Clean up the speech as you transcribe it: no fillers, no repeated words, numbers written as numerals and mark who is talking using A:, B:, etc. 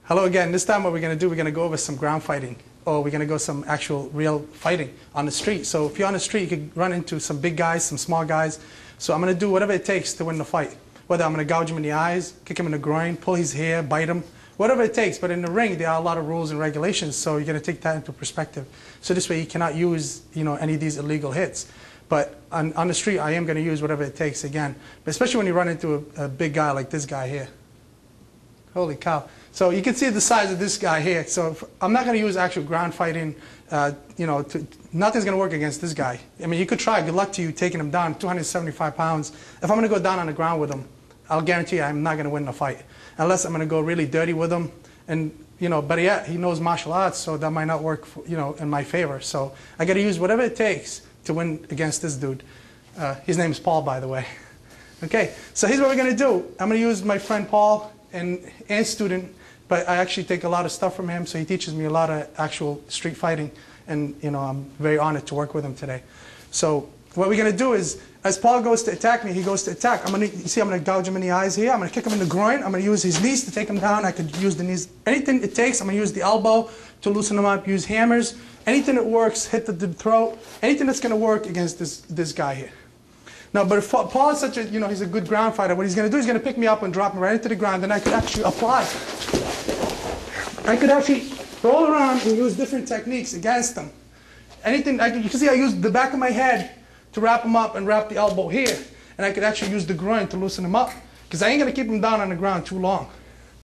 A: Hello again. This time what we're going to do, we're going to go over some ground fighting. Or we're going to go some actual real fighting on the street. So if you're on the street, you could run into some big guys, some small guys. So I'm going to do whatever it takes to win the fight. Whether I'm going to gouge him in the eyes, kick him in the groin, pull his hair, bite him, whatever it takes. But in the ring, there are a lot of rules and regulations, so you're going to take that into perspective. So this way you cannot use, any of these illegal hits. But on the street, I am going to use whatever it takes again. But especially when you run into a big guy like this guy here. Holy cow. So you can see the size of this guy here. So I'm not going to use actual ground fighting. Nothing's going to work against this guy. I mean, you could try. Good luck to you taking him down, 275 pounds. If I'm going to go down on the ground with him, I'll guarantee you I'm not going to win the fight. Unless I'm going to go really dirty with him. And, better yet, he knows martial arts, so that might not work, in my favor. So I got to use whatever it takes to win against this dude. His name is Paul, by the way. Okay, so here's what we're going to do. I'm going to use my friend Paul and student, but I actually take a lot of stuff from him, so he teaches me a lot of actual street fighting, and I'm very honored to work with him today. So what we're going to do is, as Paul goes to attack me, he goes to attack. I'm going to gouge him in the eyes here. I'm going to kick him in the groin. I'm going to use his knees to take him down. I could use the knees. Anything it takes, I'm going to use the elbow to loosen him up, use hammers. Anything that works, hit the throat. Anything that's going to work against this guy here. Now, but if Paul is such a, he's a good ground fighter, what he's going to do is going to pick me up and drop me right into the ground, and I could actually apply. I could actually roll around and use different techniques against him. Anything, you can see I used the back of my head to wrap him up and wrap the elbow here. And I could actually use the groin to loosen him up, because I ain't going to keep him down on the ground too long.